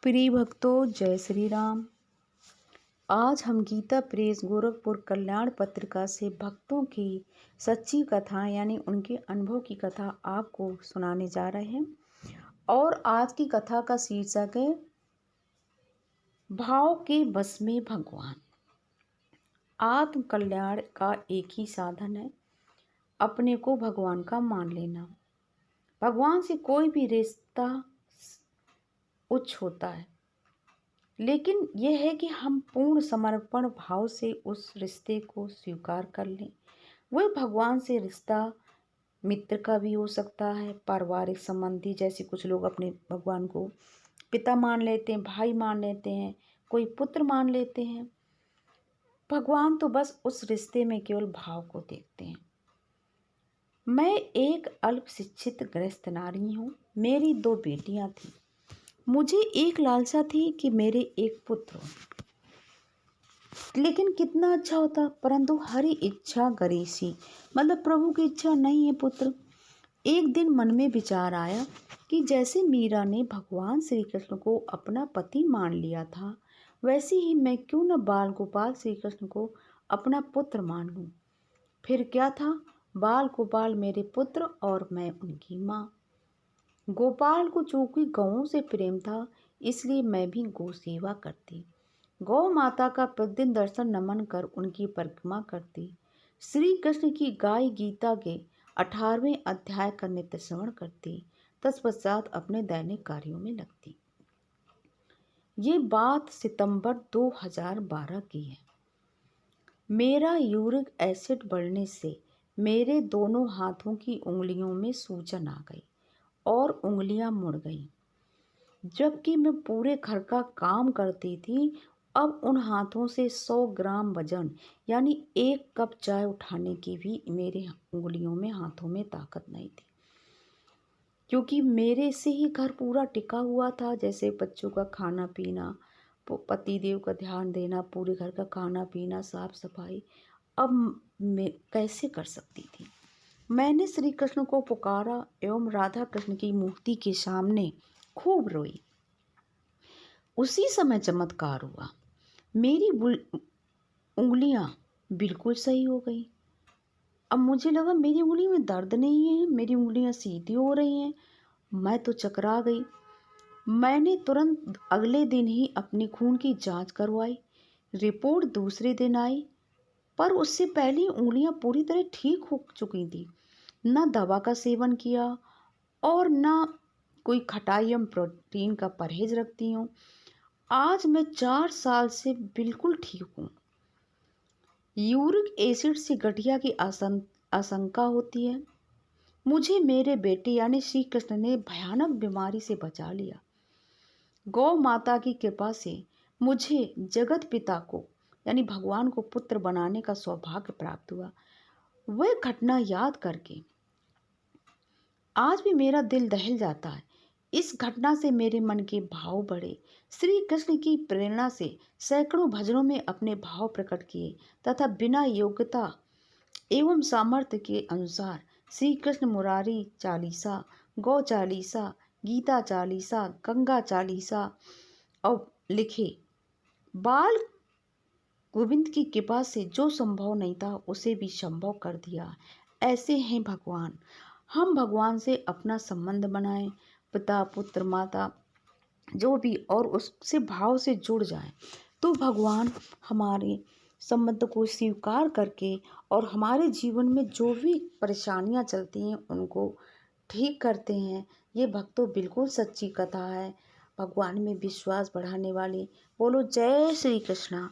प्रिय भक्तों, जय श्री राम। आज हम गीता प्रेस गोरखपुर कल्याण पत्रिका से भक्तों की सच्ची कथा यानी उनके अनुभव की कथा आपको सुनाने जा रहे हैं। और आज की कथा का शीर्षक है भाव के बस में भगवान। आत्म कल्याण का एक ही साधन है, अपने को भगवान का मान लेना। भगवान से कोई भी रिश्ता उच्च होता है, लेकिन यह है कि हम पूर्ण समर्पण भाव से उस रिश्ते को स्वीकार कर लें। वह भगवान से रिश्ता मित्र का भी हो सकता है, पारिवारिक संबंधी, जैसे कुछ लोग अपने भगवान को पिता मान लेते हैं, भाई मान लेते हैं, कोई पुत्र मान लेते हैं। भगवान तो बस उस रिश्ते में केवल भाव को देखते हैं। मैं एक अल्प शिक्षित गृहस्थ नारी हूँ। मेरी 2 बेटियाँ थीं। मुझे एक लालसा थी कि मेरे एक पुत्र हो, लेकिन कितना अच्छा होता, परंतु हरी इच्छा गरीसी, मतलब प्रभु की इच्छा नहीं है पुत्र। एक दिन मन में विचार आया कि जैसे मीरा ने भगवान श्री कृष्ण को अपना पति मान लिया था, वैसे ही मैं क्यों न बाल गोपाल श्री कृष्ण को अपना पुत्र मान लूं। फिर क्या था, बाल गोपाल मेरे पुत्र और मैं उनकी माँ। गोपाल को चूंकि गौओं से प्रेम था, इसलिए मैं भी गौ सेवा करती। गौ माता का प्रतिदिन दर्शन नमन कर उनकी परिक्रमा करती। श्री कृष्ण की गाय गीता के 18वें अध्याय का नित्य श्रवण करती। तत्पश्चात अपने दैनिक कार्यों में लगती। ये बात सितंबर 2012 की है। मेरा यूरिक एसिड बढ़ने से मेरे दोनों हाथों की उंगलियों में सूजन आ गई और उंगलियां मुड़ गईं। जबकि मैं पूरे घर का काम करती थी, अब उन हाथों से 100 ग्राम वजन यानी 1 कप चाय उठाने की भी मेरे उंगलियों में, हाथों में ताकत नहीं थी, क्योंकि मेरे से ही घर पूरा टिका हुआ था। जैसे बच्चों का खाना पीना, पतिदेव का ध्यान देना, पूरे घर का खाना पीना, साफ सफाई, अब मैं कैसे कर सकती थी। मैंने श्री कृष्ण को पुकारा एवं राधा कृष्ण की मूर्ति के सामने खूब रोई। उसी समय चमत्कार हुआ, मेरी उंगलियां बिल्कुल सही हो गई। अब मुझे लगा मेरी उंगली में दर्द नहीं है, मेरी उंगलियां सीधी हो रही हैं। मैं तो चकरा गई। मैंने तुरंत अगले दिन ही अपनी खून की जांच करवाई। रिपोर्ट दूसरे दिन आई, पर उससे पहले उंगलियां पूरी तरह ठीक हो चुकी थी। न दवा का सेवन किया और न कोई खटाई एवं प्रोटीन का परहेज रखती हूँ। आज मैं 4 साल से बिल्कुल ठीक हूँ। यूरिक एसिड से गठिया की आशंका होती है। मुझे मेरे बेटे यानी श्री कृष्ण ने भयानक बीमारी से बचा लिया। गौ माता की कृपा से मुझे जगत पिता को यानी भगवान को पुत्र बनाने का सौभाग्य प्राप्त हुआ। वह घटना याद करके आज भी मेरा दिल दहल जाता है। इस घटना से मेरे मन के भाव बढ़े। श्री कृष्ण की प्रेरणा से सैकड़ों भजनों में अपने भाव प्रकट किए तथा बिना योग्यता एवं सामर्थ्य के अनुसार श्री कृष्ण मुरारी चालीसा, गौ चालीसा, गीता चालीसा, गंगा चालीसा और लिखे। बाल गोविंद की कृपा से जो संभव नहीं था उसे भी संभव कर दिया। ऐसे हैं भगवान। हम भगवान से अपना संबंध बनाएं, पिता पुत्र माता जो भी, और उससे भाव से जुड़ जाएं, तो भगवान हमारे संबंध को स्वीकार करके और हमारे जीवन में जो भी परेशानियां चलती हैं उनको ठीक करते हैं। ये भक्तों बिल्कुल सच्ची कथा है, भगवान में विश्वास बढ़ाने वाली। बोलो जय श्री कृष्णा।